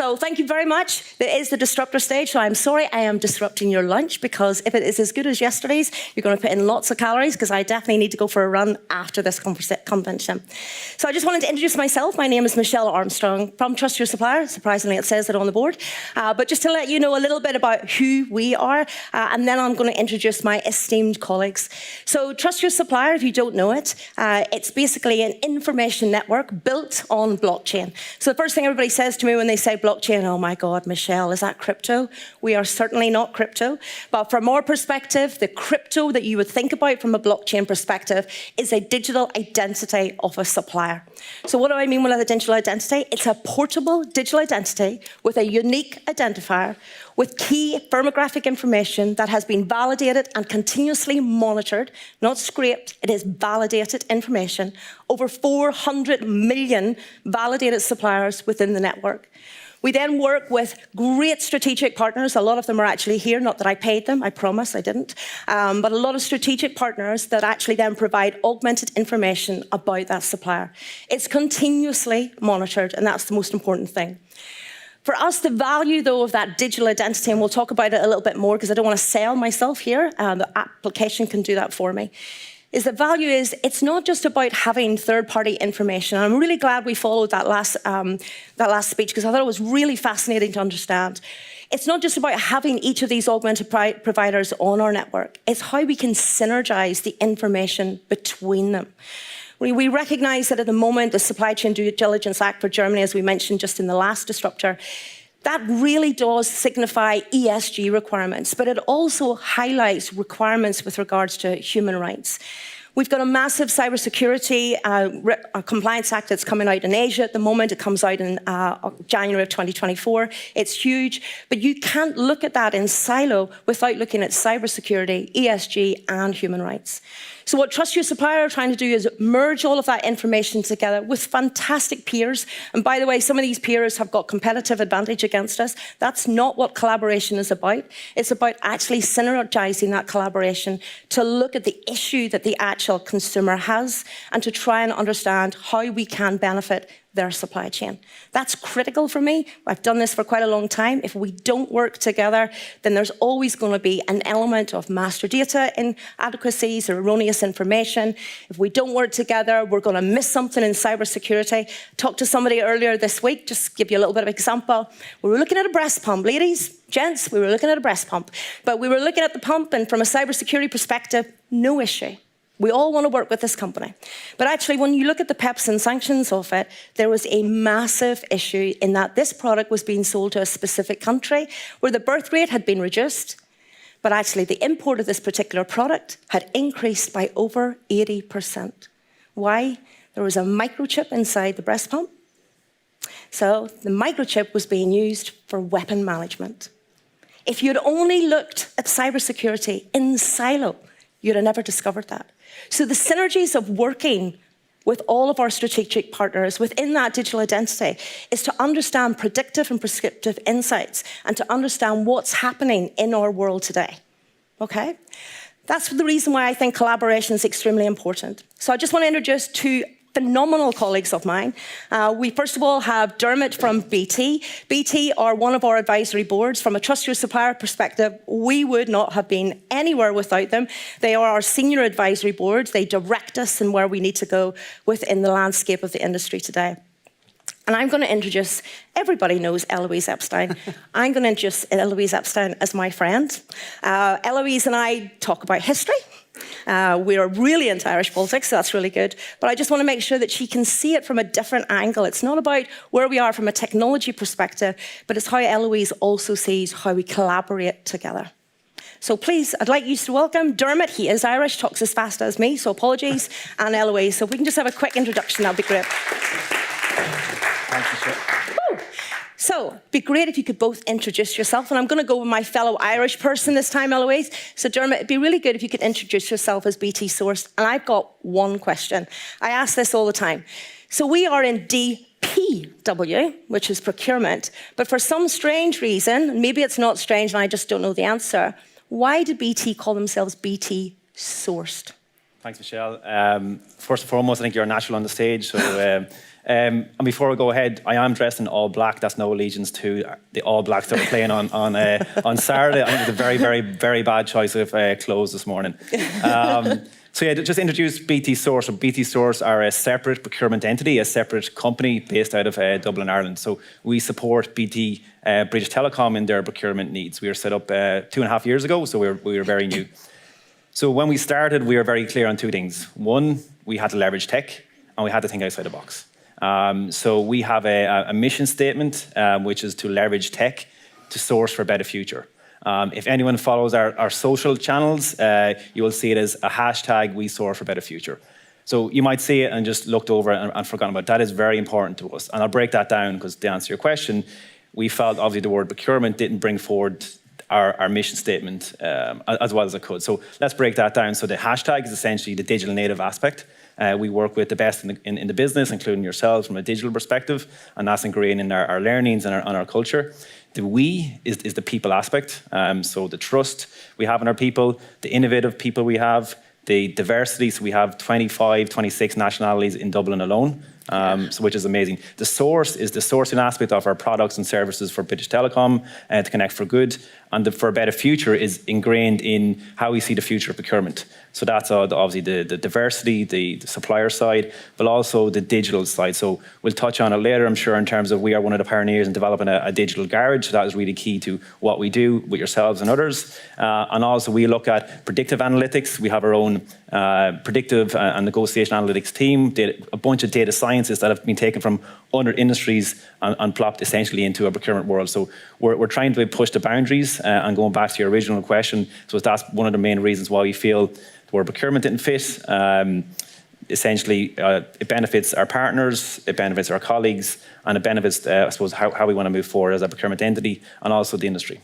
So thank you very much. There is the disruptor stage, so I'm sorry I am disrupting your lunch, because if it is as good as yesterday's, you're going to put in lots of calories, because I definitely need to go for a run after this convention. So I just wanted to introduce myself. My name is Michelle Armstrong from Trust Your Supplier. Surprisingly, it says it on the board. But just to let you know a little bit about who we are, and then I'm going to introduce my esteemed colleagues. So Trust Your Supplier, if you don't know it, it's basically an information network built on blockchain. So the first thing everybody says to me when they say blockchain, oh my God, Michelle, is that crypto? We are certainly not crypto. But from our perspective, the crypto that you would think about from a blockchain perspective is a digital identity of a supplier. So what do I mean with a digital identity? It's a portable digital identity with a unique identifier with key firmographic information that has been validated and continuously monitored, not scraped, it is validated information, over 400 million validated suppliers within the network. We then work with great strategic partners. A lot of them are actually here, not that I paid them, I promise I didn't, but a lot of strategic partners that actually then provide augmented information about that supplier. It's continuously monitored, and that's the most important thing. For us, the value, though, of that digital identity, and we'll talk about it a little bit more because I don't want to sell myself here, the application can do that for me, is the value is it's not just about having third-party information. And I'm really glad we followed that last speech, because I thought it was really fascinating to understand. It's not just about having each of these augmented providers on our network. It's how we can synergize the information between them. We recognise that at the moment, the Supply Chain Due Diligence Act for Germany, as we mentioned just in the last disruptor, that really does signify ESG requirements, but it also highlights requirements with regards to human rights. We've got a massive cybersecurity compliance act that's coming out in Asia at the moment. It comes out in January of 2024. It's huge, but you can't look at that in silo without looking at cybersecurity, ESG, and human rights. So what Trust Your Supplier are trying to do is merge all of that information together with fantastic peers. And by the way, some of these peers have got competitive advantage against us. That's not what collaboration is about. It's about actually synergizing that collaboration to look at the issue that the actual consumer has and to try and understand how we can benefit their supply chain. That's critical for me. I've done this for quite a long time. If we don't work together, then there's always going to be an element of master data inadequacies or erroneous information. If we don't work together, we're going to miss something in cybersecurity. Talked to somebody earlier this week, just to give you a little bit of example. We were looking at a breast pump, ladies, gents, we were looking at a breast pump. But we were looking at the pump, and from a cybersecurity perspective, no issue. We all want to work with this company. But actually, when you look at the PEPs and sanctions of it, there was a massive issue in that this product was being sold to a specific country where the birth rate had been reduced, but actually the import of this particular product had increased by over 80%. Why? There was a microchip inside the breast pump. So the microchip was being used for weapon management. If you'd only looked at cybersecurity in silo, you'd have never discovered that. So the synergies of working with all of our strategic partners within that digital identity is to understand predictive and prescriptive insights and to understand what's happening in our world today, okay? That's the reason why I think collaboration is extremely important. So I just want to introduce two phenomenal colleagues of mine. We first of all have Dermot from BT. BT are one of our advisory boards. From a Trust Your Supplier perspective, we would not have been anywhere without them. They are our senior advisory board. They direct us in where we need to go within the landscape of the industry today. And I'm going to introduce, everybody knows Eloise Epstein. I'm going to introduce Eloise Epstein as my friend. Eloise and I talk about history. We are really into Irish politics, so that's really good. But I just want to make sure that she can see it from a different angle. It's not about where we are from a technology perspective, but it's how Eloise also sees how we collaborate together. So please, I'd like you to welcome Dermot. He is Irish, talks as fast as me, so apologies, and Eloise. So if we can just have a quick introduction, that'd be great. Thank you, sir. So, it'd be great if you could both introduce yourself, and I'm going to go with my fellow Irish person this time, Eloise. So, Dermot, it'd be really good if you could introduce yourself as BT Sourced, and I've got one question. I ask this all the time. So, we are in DPW, which is procurement, but for some strange reason, maybe it's not strange and I just don't know the answer, why did BT call themselves BT Sourced? Thanks, Michelle. First and foremost, I think you're a natural on the stage. So, and before we go ahead, I am dressed in all black. That's no allegiance to the All Blacks that we're playing on Saturday. I think it's a very, very, very bad choice of clothes this morning. So yeah, just introduce BT Source. So BT Source are a separate procurement entity, a separate company based out of Dublin, Ireland. So we support BT British Telecom in their procurement needs. We were set up 2.5 years ago, so we were very new. So when we started, we were very clear on two things. One, we had to leverage tech, and we had to think outside the box. So we have a mission statement, which is to leverage tech to source for a better future. If anyone follows our social channels, you will see it as a hashtag, we source for a better future. So you might see it and just looked over and forgotten about it. That is very important to us. And I'll break that down because to answer your question, we felt obviously the word procurement didn't bring forward our mission statement as well as it could. So let's break that down. So the hashtag is essentially the digital native aspect. We work with the best in the business, including yourselves from a digital perspective, and that's ingrained in our learnings and our culture. The we is the people aspect. So the trust we have in our people, the innovative people we have, the diversity. So we have 25, 26 nationalities in Dublin alone. So which is amazing. The source is the sourcing aspect of our products and services for British Telecom to connect for good. And for a better future is ingrained in how we see the future of procurement. So that's obviously the diversity, the supplier side, but also the digital side. So we'll touch on it later, I'm sure, in terms of we are one of the pioneers in developing a digital garage. So that is really key to what we do with yourselves and others. And also we look at predictive analytics. We have our own predictive and negotiation analytics team, a bunch of data sciences that have been taken from other industries and plopped essentially into a procurement world. So we're trying to push the boundaries and going back to your original question. So that's one of the main reasons why we feel the word procurement didn't fit. Essentially, it benefits our partners, it benefits our colleagues, and it benefits, I suppose, how we want to move forward as a procurement entity and also the industry.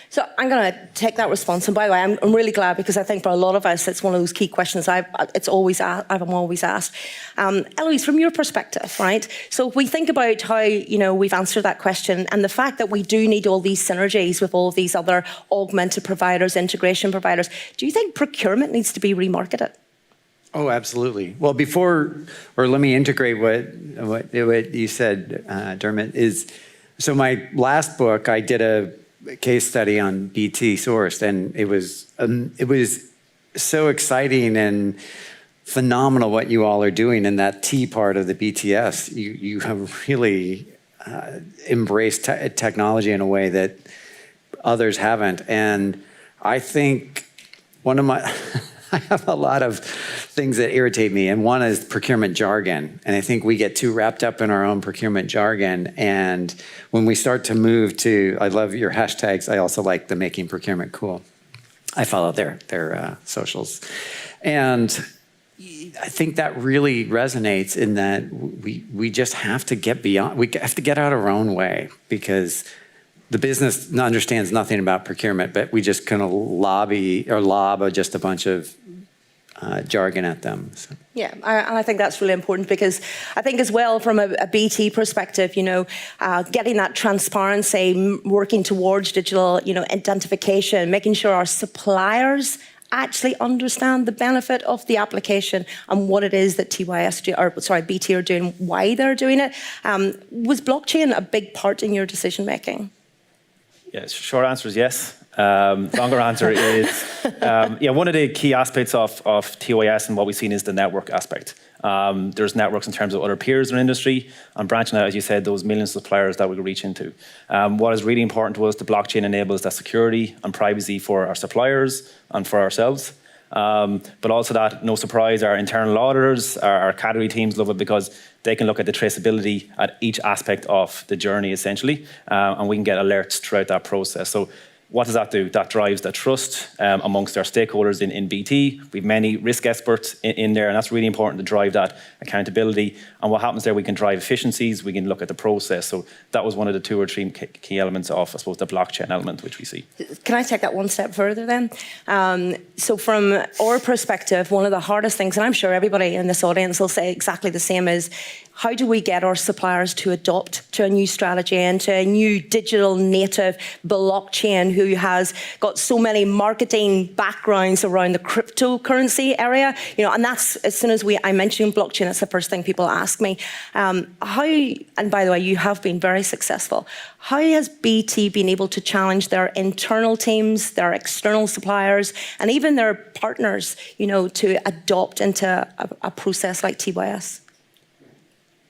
So I'm going to take that response. And by the way, I'm really glad because I think for a lot of us, it's one of those key questions I'm always asked. Eloise, from your perspective, right? So if we think about how, we've answered that question and the fact that we do need all these synergies with all of these other augmented providers, integration providers, do you think procurement needs to be remarketed? Oh, absolutely. Well, let me integrate what you said, Dermot, so my last book, I did a case study on BT Sourced, and it was so exciting and phenomenal what you all are doing in that T part of the BTS. You have really embraced technology in a way that others haven't, and I think I have a lot of things that irritate me, and one is procurement jargon. And I think we get too wrapped up in our own procurement jargon. And when we start to move to, I love your hashtags. I also like the Making Procurement Cool. I follow their socials. And I think that really resonates in that we just have to get beyond, we have to get out of our own way, because the business understands nothing about procurement, but we just kind of lob just a bunch of jargon at them. So. Yeah, and I think that's really important because I think as well from a BT perspective, getting that transparency, working towards digital, identification, making sure our suppliers actually understand the benefit of the application and what it is that BT are doing, why they're doing it. Was blockchain a big part in your decision making? Yeah, short answer is yes. Longer answer is, one of the key aspects of TYS and what we've seen is the network aspect. There's networks in terms of other peers in the industry and branching out, as you said, those millions of suppliers that we can reach into. What is really important to us, the blockchain enables that security and privacy for our suppliers and for ourselves. But also that, no surprise, our internal auditors, our category teams love it because they can look at the traceability at each aspect of the journey, essentially, and we can get alerts throughout that process. So what does that do? That drives the trust amongst our stakeholders in BT. We have many risk experts in there, and that's really important to drive that accountability. And what happens there, we can drive efficiencies, we can look at the process. So that was one of the 2 or 3 key elements of, I suppose, the blockchain element, which we see. Can I take that one step further then? So from our perspective, one of the hardest things, and I'm sure everybody in this audience will say exactly the same, is how do we get our suppliers to adopt to a new strategy and to a new digital native blockchain who who has got so many marketing backgrounds around the cryptocurrency area, and that's, as soon as I mention blockchain, it's the first thing people ask me. How, and by the way, you have been very successful. How has BT been able to challenge their internal teams, their external suppliers, and even their partners, to adopt into a process like TYS?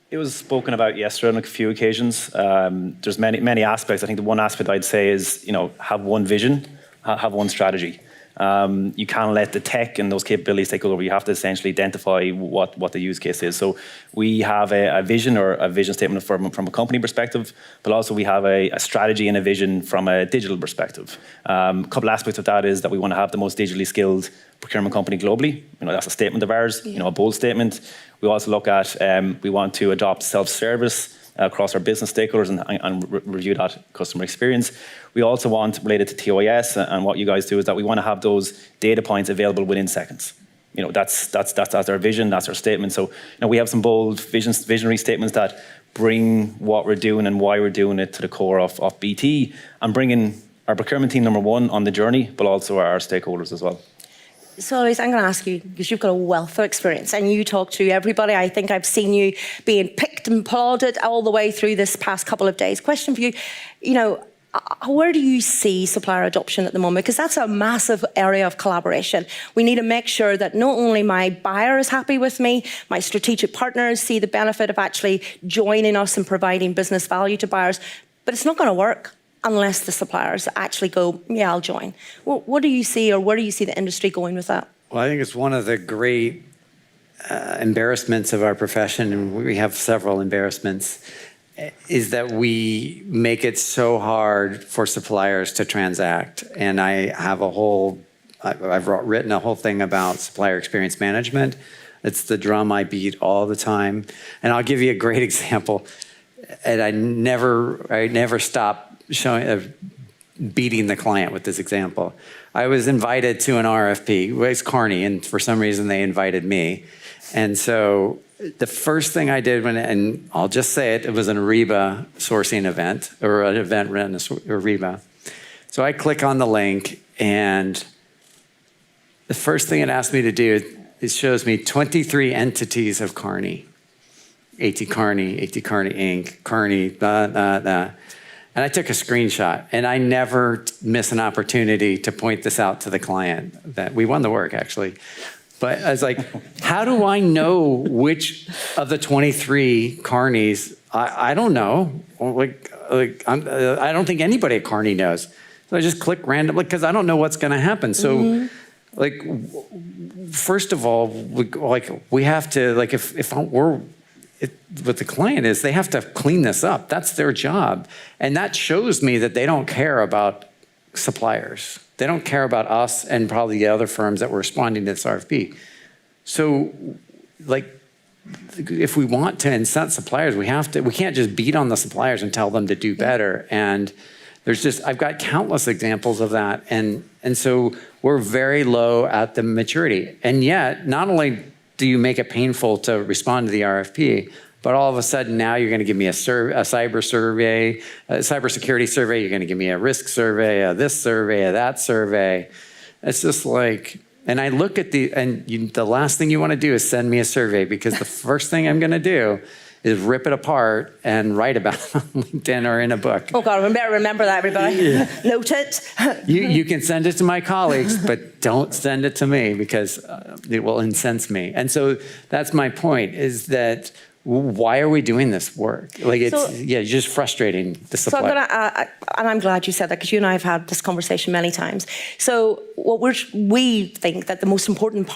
It was spoken about yesterday on a few occasions. There's many aspects. I think the one aspect I'd say is, have one vision, have one strategy. You can't let the tech and those capabilities take over. You have to essentially identify what the use case is. So we have a vision or a vision statement from a company perspective, but also we have a strategy and a vision from a digital perspective. A couple aspects of that is that we want to have the most digitally skilled procurement company globally. That's a statement of ours, a bold statement. We also look at, we want to adopt self-service across our business stakeholders and review that customer experience. We also want, related to TYS and what you guys do, is that we want to have those data points available within seconds. That's our vision, that's our statement. So we have some bold visionary statements that bring what we're doing and why we're doing it to the core of BT, and bringing our procurement team, number one, on the journey, but also our stakeholders as well. So, Louise, I'm going to ask you, because you've got a wealth of experience and you talk to everybody. I think I've seen you being picked and applauded all the way through this past couple of days. Question for you, where do you see supplier adoption at the moment? Because that's a massive area of collaboration. We need to make sure that not only my buyer is happy with me, my strategic partners see the benefit of actually joining us and providing business value to buyers, but it's not going to work unless the suppliers actually go, yeah, I'll join. What do you see, or where do you see the industry going with that? Well, I think it's one of the great embarrassments of our profession, and we have several embarrassments, is that we make it so hard for suppliers to transact. And I have I've written a whole thing about supplier experience management. It's the drum I beat all the time. And I'll give you a great example. And I never stop beating the client with this example. I was invited to an RFP. It was Kearney, and for some reason they invited me. And so the first thing I did and I'll just say it was an Ariba sourcing event, or an event run Ariba. So I click on the link, and the first thing it asked me to do, it shows me 23 entities of Kearney. A.T. Kearney Inc., Kearney, blah, blah, blah. And I took a screenshot, and I never miss an opportunity to point this out to the client, that we won the work, actually. But I was like, how do I know which of the 23 Kearneys? I don't know. I don't think anybody at Kearney knows. So I just click randomly, because I don't know what's going to happen. So, first of all, we have to, if we're, what the client is, they have to clean this up. That's their job. And that shows me that they don't care about suppliers. They don't care about us and probably the other firms that were responding to this RFP. So, if we want to incent suppliers, we can't just beat on the suppliers and tell them to do better. And I've got countless examples of that. And so we're very low at the maturity. And yet, not only do you make it painful to respond to the RFP, but all of a sudden now you're going to give me a cyber survey, a cybersecurity survey. You're going to give me a risk survey, this survey, that survey. It's just and I look at the last thing you want to do is send me a survey, because the first thing I'm going to do is rip it apart and write about it on LinkedIn or in a book. Oh God, we better remember that, everybody. Yeah. Note it. You can send it to my colleagues, but don't send it to me, because it will incense me. And so that's my point, is that why are we doing this work? It's just frustrating the supply. So and I'm glad you said that, because you and I have had this conversation many times. So we think that the most important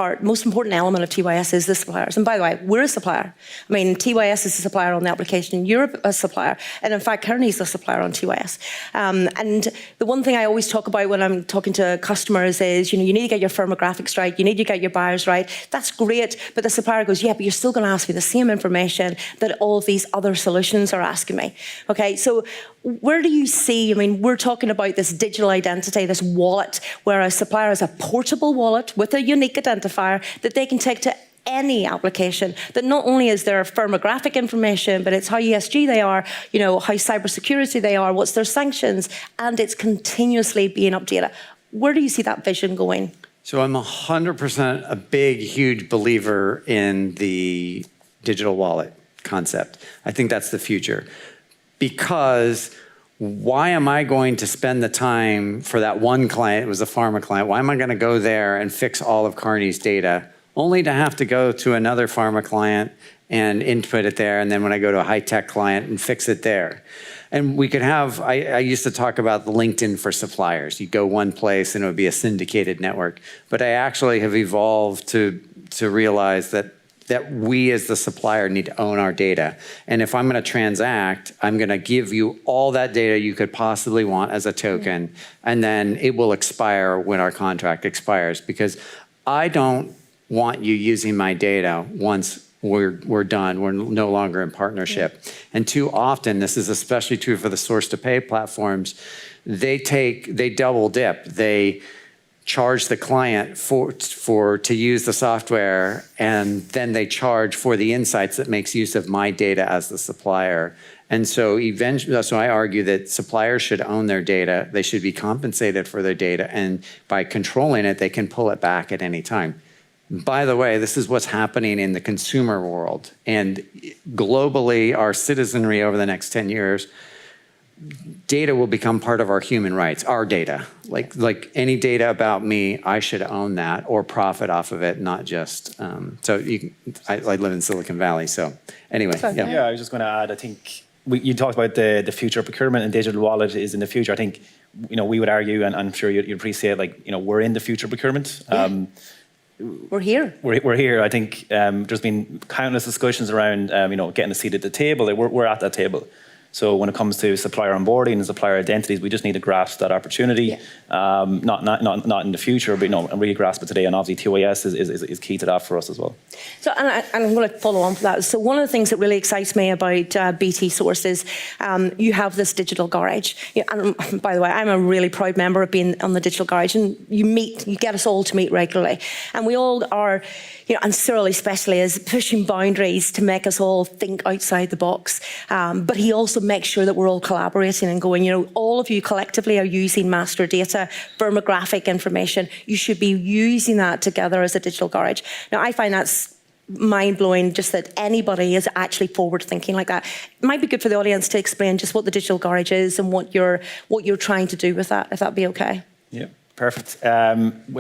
element of TYS is the suppliers. And by the way, we're a supplier. I mean, TYS is a supplier on the application. You're a supplier. And in fact, Kearney's a supplier on TYS. And the one thing I always talk about when I'm talking to customers is, you need to get your firmographics right. You need to get your buyers right. That's great. But the supplier goes, yeah, but you're still going to ask me the same information that all of these other solutions are asking me. Okay, so where do you see, we're talking about this digital identity, this wallet, where a supplier has a portable wallet with a unique identifier that they can take to any application, that not only is there firmographic information, but it's how ESG they are, how cybersecurity they are, what's their sanctions, and it's continuously being updated. Where do you see that vision going? So I'm 100% a big, huge believer in the digital wallet concept. I think that's the future. Because why am I going to spend the time for that one client, it was a pharma client, why am I going to go there and fix all of Carney's data, only to have to go to another pharma client and input it there, and then when I go to a high-tech client and fix it there. And we could have, I used to talk about the LinkedIn for suppliers. You go one place and it would be a syndicated network. But I actually have evolved to realize that we as the supplier need to own our data. And if I'm going to transact, I'm going to give you all that data you could possibly want as a token, and then it will expire when our contract expires, because I don't want you using my data once we're done, we're no longer in partnership. And too often, this is especially true for the source-to-pay platforms, they double dip. They charge the client to use the software, and then they charge for the insights that makes use of my data as the supplier. And so eventually, so I argue that suppliers should own their data. They should be compensated for their data, and by controlling it, they can pull it back at any time. By the way, this is what's happening in the consumer world. And globally, our citizenry over the next 10 years, data will become part of our human rights, our data. Like any data about me, I should own that or profit off of it, not just, I live in Silicon Valley, so anyway. Yeah, I was just going to add, I think, you talked about the future of procurement, and digital wallet is in the future. I think, we would argue, and I'm sure you'd appreciate, we're in the future of procurement. We're here. We're here. I think there's been countless discussions around, getting a seat at the table. We're at that table. So when it comes to supplier onboarding and supplier identities, we just need to grasp that opportunity. Not in the future, but and really grasp it today. And obviously, TOAS is key to that for us as well. So, and I'm going to follow on from that. So one of the things that really excites me about BT Source is you have this digital garage. And by the way, I'm a really proud member of being on the digital garage. And you get us all to meet regularly, and we all are. And Cyril especially is pushing boundaries to make us all think outside the box. But he also makes sure that we're all collaborating and going, all of you collectively are using master data, firmographic information. You should be using that together as a digital garage. Now, I find that's mind-blowing, just that anybody is actually forward-thinking like that. It might be good for the audience to explain just what the digital garage is and what you're trying to do with that, if that'd be okay. Yeah. Perfect.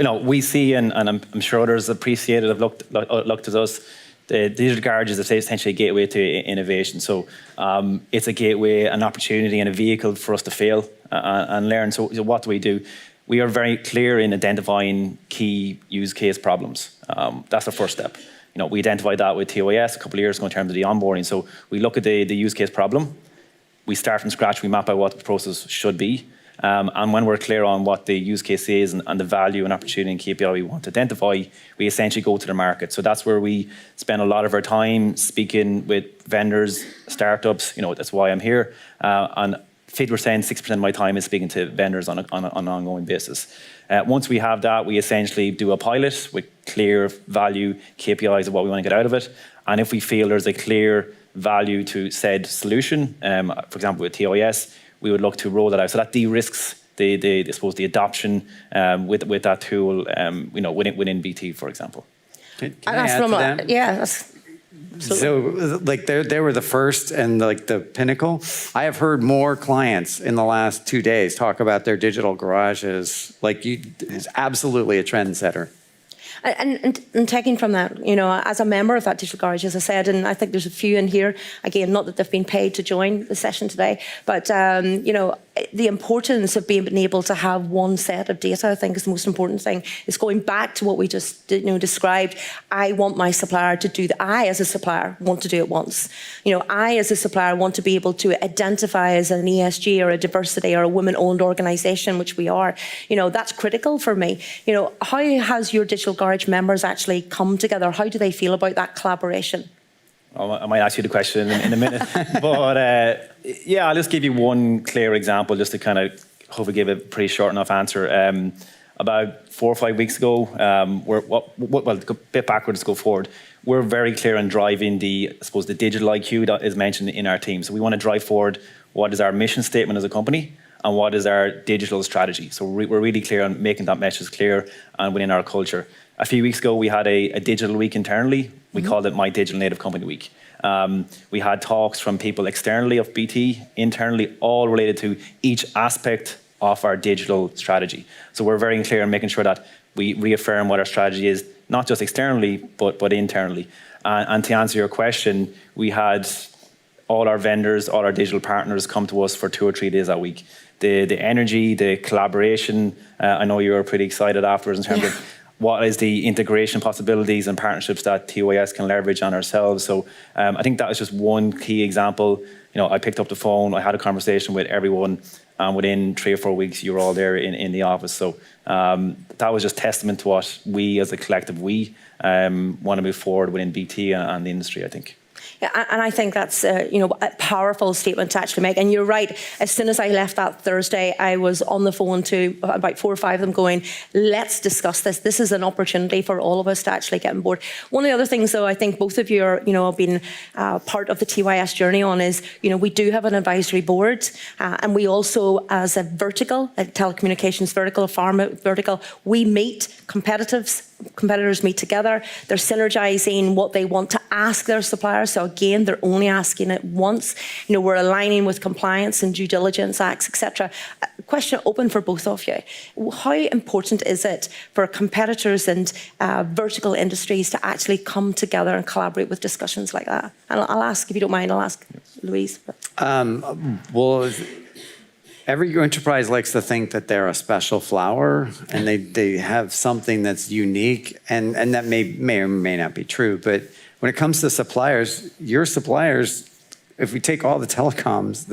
We see, and I'm sure others appreciate it, have looked at us. The digital garage is essentially a gateway to innovation. So it's a gateway, an opportunity, and a vehicle for us to fail and learn. So what do? We are very clear in identifying key use case problems. That's the first step. We identified that with TOAS a couple of years ago in terms of the onboarding. So we look at the use case problem. We start from scratch. We map out what the process should be. And when we're clear on what the use case is and the value and opportunity and KPI we want to identify, we essentially go to the market. So that's where we spend a lot of our time speaking with vendors, startups. That's why I'm here. And 50%, 60% of my time is speaking to vendors on an ongoing basis. Once we have that, we essentially do a pilot with clear value KPIs of what we want to get out of it. And if we feel there's a clear value to said solution, for example, with TOAS, we would look to roll that out. So that de-risks the adoption with that tool, within BT, for example. Can I add to that? Yeah. So, they were the first and the pinnacle. I have heard more clients in the last 2 days talk about their digital garages. It's absolutely a trendsetter. And taking from that, as a member of that digital garage, as I said, and I think there's a few in here, again, not that they've been paid to join the session today, but, the importance of being able to have one set of data, I think, is the most important thing. It's going back to what we just described. I want my supplier to do that. I, as a supplier, want to do it once. I, as a supplier, want to be able to identify as an ESG or a diversity or a women-owned organisation, which we are. That's critical for me. How has your digital garage members actually come together? How do they feel about that collaboration? I might ask you the question in a minute. But I'll just give you one clear example just to kind of hopefully give a pretty short enough answer. about 4 or 5 weeks ago, well, a bit backwards, go forward. We're very clear on driving the digital IQ that is mentioned in our team. So we want to drive forward what is our mission statement as a company and what is our digital strategy. So we're really clear on making that message clear and within our culture. A few weeks ago, we had a digital week internally. We called it My Digital Native Company Week. We had talks from people externally of BT, internally, all related to each aspect of our digital strategy. So we're very clear on making sure that we reaffirm what our strategy is, not just externally, but internally. And to answer your question, we had all our vendors, all our digital partners come to us for 2 or 3 days a week. The energy, the collaboration, I know you were pretty excited afterwards in terms of what is the integration possibilities and partnerships that TYS can leverage on ourselves. So I think that was just one key example. I picked up the phone, I had a conversation with everyone, and within 3 or 4 weeks, you were all there in the office. So that was just testament to what we as a collective, want to move forward within BT and the industry, I think. Yeah, and I think that's a powerful statement to actually make. And you're right. As soon as I left that Thursday, I was on the phone to about 4 or 5 of them going, let's discuss this. This is an opportunity for all of us to actually get on board. One of the other things, though, I think both of you are, have been part of the TYS journey on is, we do have an advisory board, and we also, as a vertical, a telecommunications vertical, a pharma vertical, we meet competitors meet together. They're synergizing what they want to ask their suppliers. So again, they're only asking it once. We're aligning with compliance and due diligence acts, etc. Question open for both of you. How important is it for competitors and vertical industries to actually come together and collaborate with discussions like that? And I'll ask, if you don't mind, I'll ask Louise. Well, every enterprise likes to think that they're a special flower and they have something that's unique, and that may or may not be true. But when it comes to suppliers, your suppliers, if we take all the telecoms,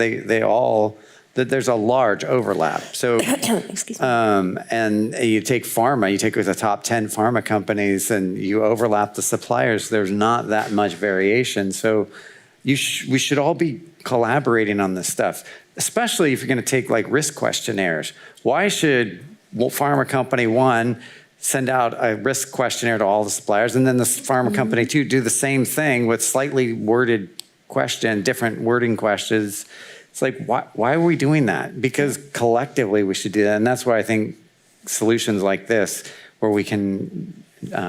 there's a large overlap. So, Excuse me. and you take pharma, you take the top 10 pharma companies and you overlap the suppliers, there's not that much variation. So we should all be collaborating on this stuff, especially if you're going to take like risk questionnaires. Why should pharma company 1 send out a risk questionnaire to all the suppliers, and then the pharma company 2 do the same thing with slightly worded different wording questions? It's like, why are we doing that? Because collectively we should do that. And that's why I think solutions like this, where we can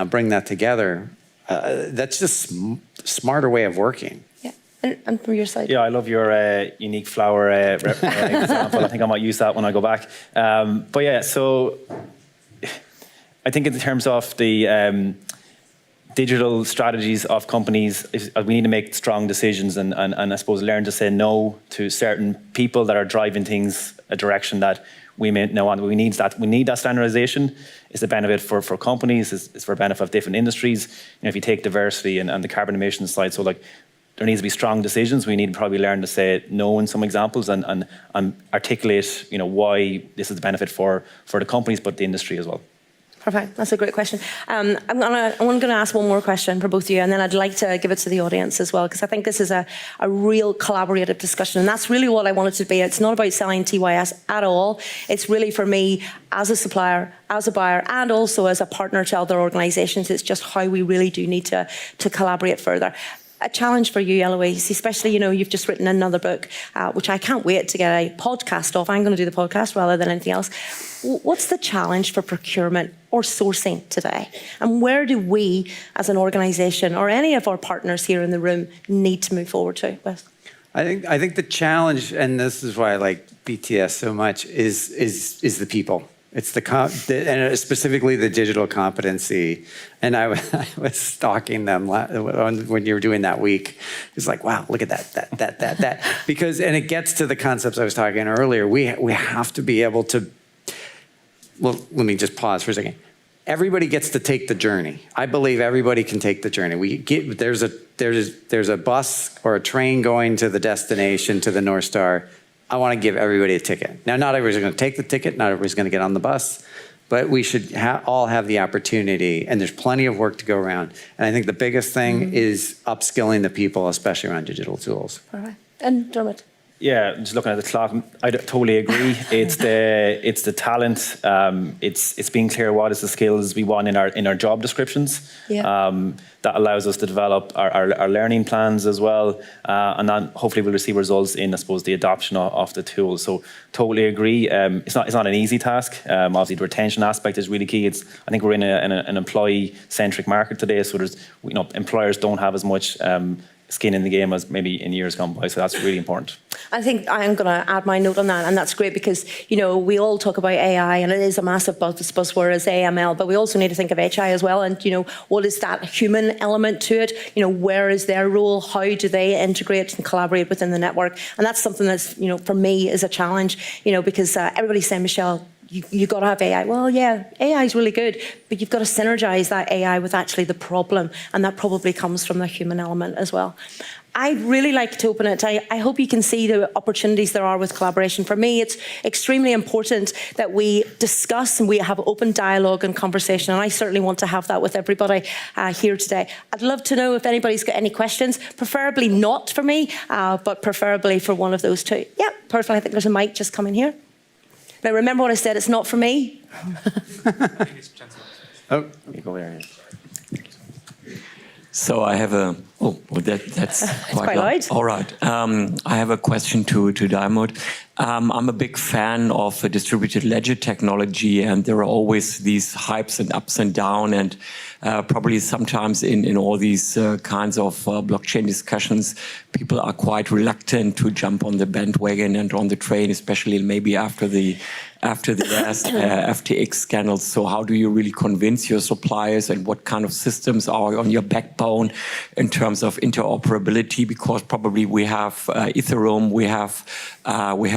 bring that together, that's just smarter way of working. And from your side? Yeah, I love your unique flower example. I think I might use that when I go back. But yeah, so I think in terms of the digital strategies of companies, we need to make strong decisions and I suppose learn to say no to certain people that are driving things a direction that we may not want. We need that standardization. It's a benefit for companies. It's for benefit of different industries. If you take diversity and the carbon emissions side, so like, there needs to be strong decisions. We need to probably learn to say no in some examples and articulate, why this is a benefit for the companies, but the industry as well. Perfect. That's a great question. I'm going to ask one more question for both of you, and then I'd like to give it to the audience as well, because I think this is a real collaborative discussion, and that's really what I want it to be. It's not about selling TYS at all. It's really for me as a supplier, as a buyer, and also as a partner to other organisations. It's just how we really do need to collaborate further. A challenge for you, Eloise, especially, you've just written another book, which I can't wait to get a podcast of. I'm going to do the podcast rather than anything else. What's the challenge for procurement or sourcing today? And where do we, as an organisation, or any of our partners here in the room, need to move forward to with? I think the challenge, and this is why I like BTS so much, is the people. It's and specifically the digital competency. And I was stalking them when you were doing that week. It's like, wow, look at that. Because, and it gets to the concepts I was talking earlier. We have to be able to, well, let me just pause for a second. Everybody gets to take the journey. I believe everybody can take the journey. There's a bus or a train going to the destination, to the North Star. I want to give everybody a ticket. Now, not everybody's going to take the ticket. Not everybody's going to get on the bus. But we should all have the opportunity, and there's plenty of work to go around. And I think the biggest thing is upskilling the people, especially around digital tools. All right. And Dermot? Yeah, just looking at the clock, I totally agree. It's the talent. It's being clear what is the skills we want in our job descriptions. Yeah. That allows us to develop our learning plans as well, and then hopefully we'll receive results in, I suppose, the adoption of the tools. So totally agree. It's not an easy task. Obviously, the retention aspect is really key. I think we're in an employee-centric market today, so employers don't have as much skin in the game as maybe in years gone by. So that's really important. I think I'm going to add my note on that, and that's great because, we all talk about AI, and it is a massive buzzword as AML, but we also need to think of HI as well, and, what is that human element to it? Where is their role? How do they integrate and collaborate within the network? And that's something that's, for me, is a challenge, because everybody's saying, Michelle, you got to have AI. Well, yeah, AI is really good, but you've got to synergize that AI with actually the problem, and that probably comes from the human element as well. I'd really like to open it. I hope you can see the opportunities there are with collaboration. For me, it's extremely important that we discuss and we have open dialogue and conversation, and I certainly want to have that with everybody here today. I'd love to know if anybody's got any questions, preferably not for me, but preferably for one of those two. Yeah, perfect. I think there's a mic just coming here. Now, remember what I said, it's not for me. Oh, You go there. So I have that's quite loud. All right. I have a question to Diarmuid. I'm a big fan of distributed ledger technology, and there are always these hypes and ups and downs, and probably sometimes in all these kinds of blockchain discussions, people are quite reluctant to jump on the bandwagon and on the train, especially maybe after the last FTX scandals. So how do you really convince your suppliers, and what kind of systems are on your backbone in terms of interoperability? Because probably we have Ethereum, we have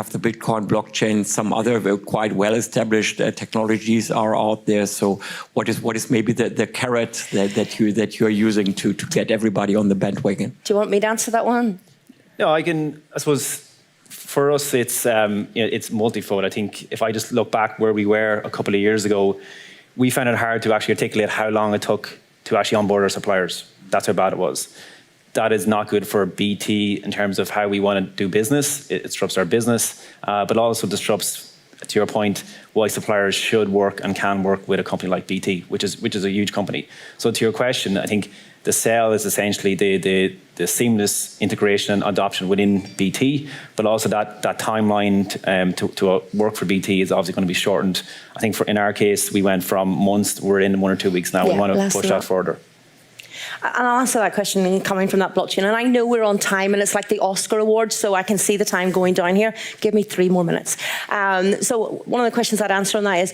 the Bitcoin blockchain, some other quite well-established technologies are out there. So what is maybe the carrot that you are using to get everybody on the bandwagon? Do you want me to answer that one? No, I suppose. For us, it's multifold. I think if I just look back where we were a couple of years ago, we found it hard to actually articulate how long it took to actually onboard our suppliers. That's how bad it was. That is not good for BT in terms of how we want to do business. It disrupts our business, but also disrupts, to your point, why suppliers should work and can work with a company like BT, which is a huge company. So to your question, I think the sale is essentially the seamless integration and adoption within BT, but also that timeline to work for BT is obviously going to be shortened. I think in our case, we went from months, we're in 1 or 2 weeks now. Yeah, we want to push that further. And I'll answer that question coming from that blockchain. And I know we're on time, and it's like the Oscar Awards, so I can see the time going down here. Give me 3 more minutes. So one of the questions I'd answer on that is,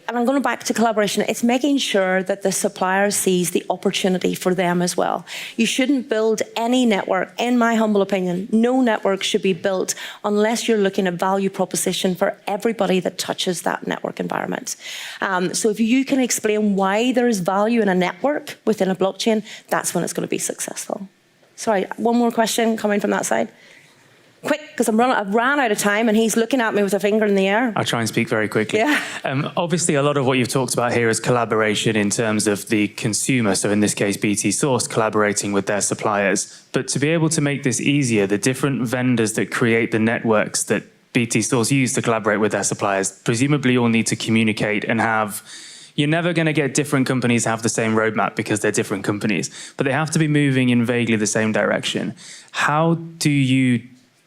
and I'm going back to collaboration, it's making sure that the supplier sees the opportunity for them as well. You shouldn't build any network, in my humble opinion, no network should be built unless you're looking at value proposition for everybody that touches that network environment. So if you can explain why there is value in a network within a blockchain, that's when it's going to be successful. Sorry, one more question coming from that side. Quick, because I've ran out of time, and he's looking at me with a finger in the air. I'll try and speak very quickly. Yeah. Obviously, a lot of what you've talked about here is collaboration in terms of the consumer. So in this case, BT Source collaborating with their suppliers. But to be able to make this easier, the different vendors that create the networks that BT Source use to collaborate with their suppliers presumably all need to communicate and have... You're never going to get different companies have the same roadmap because they're different companies, but they have to be moving in vaguely the same direction. How do you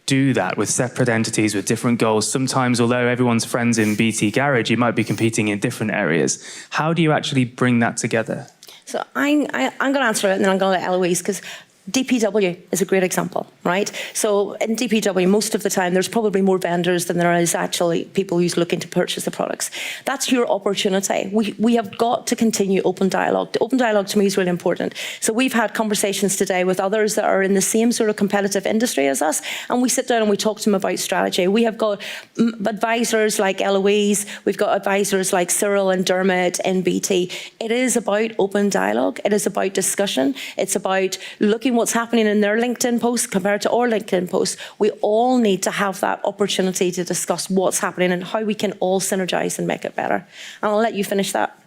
do that with separate entities with different goals? Sometimes, although everyone's friends in BT Garage, you might be competing in different areas. How do you actually bring that together? So I'm going to answer it, and then I'm going to let Eloise, because DPW is a great example, right? So in DPW, most of the time, there's probably more vendors than there is actually people who's looking to purchase the products. That's your opportunity. We have got to continue open dialogue. The open dialogue to me is really important. So we've had conversations today with others that are in the same sort of competitive industry as us, and we sit down and we talk to them about strategy. We have got advisors like Eloise, we've got advisors like Cyril and Dermot in BT. It is about open dialogue. It is about discussion. It's about looking what's happening in their LinkedIn posts compared to our LinkedIn posts. We all need to have that opportunity to discuss what's happening and how we can all synergize and make it better. And I'll let you finish that.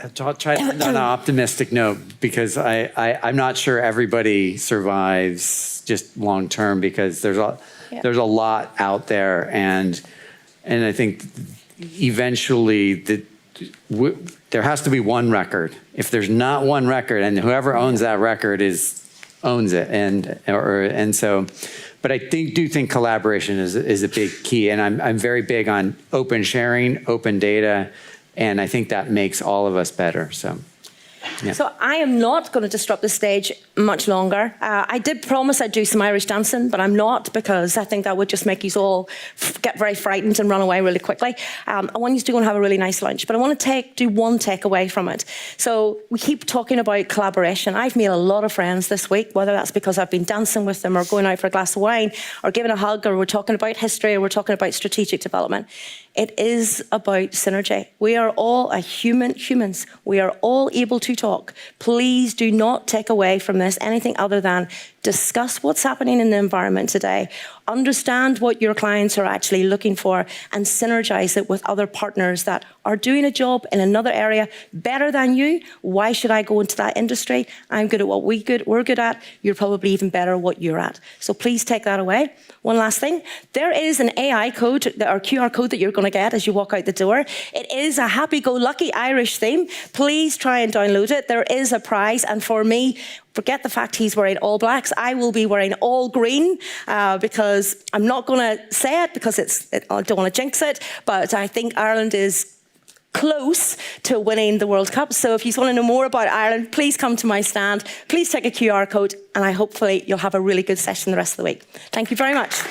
I'll try to end on an optimistic note because I'm not sure everybody survives just long term because there's a lot out there, and I think eventually there has to be one record. If there's not one record, and whoever owns that record owns it, and so. But I do think collaboration is a big key, and I'm very big on open sharing, open data, and I think that makes all of us better. So. Yeah. So I am not going to disrupt the stage much longer. I did promise I'd do some Irish dancing, but I'm not because I think that would just make you all get very frightened and run away really quickly. I want you to go and have a really nice lunch, but I want to do one takeaway from it. So we keep talking about collaboration. I've made a lot of friends this week, whether that's because I've been dancing with them or going out for a glass of wine or giving a hug or we're talking about history or we're talking about strategic development. It is about synergy. We are all humans. We are all able to talk. Please do not take away from this anything other than discuss what's happening in the environment today, understand what your clients are actually looking for, and synergize it with other partners that are doing a job in another area better than you. Why should I go into that industry? I'm good at what we're good at. You're probably even better at what you're at. So please take that away. One last thing. There is an AI code or QR code that you're going to get as you walk out the door. It is a happy-go-lucky Irish theme. Please try and download it. There is a prize. And for me, forget the fact he's wearing all blacks. I will be wearing all green because I'm not going to say it because I don't want to jinx it. But I think Ireland is close to winning the World Cup. So if you want to know more about Ireland, please come to my stand. Please take a QR code and hopefully you'll have a really good session the rest of the week. Thank you very much.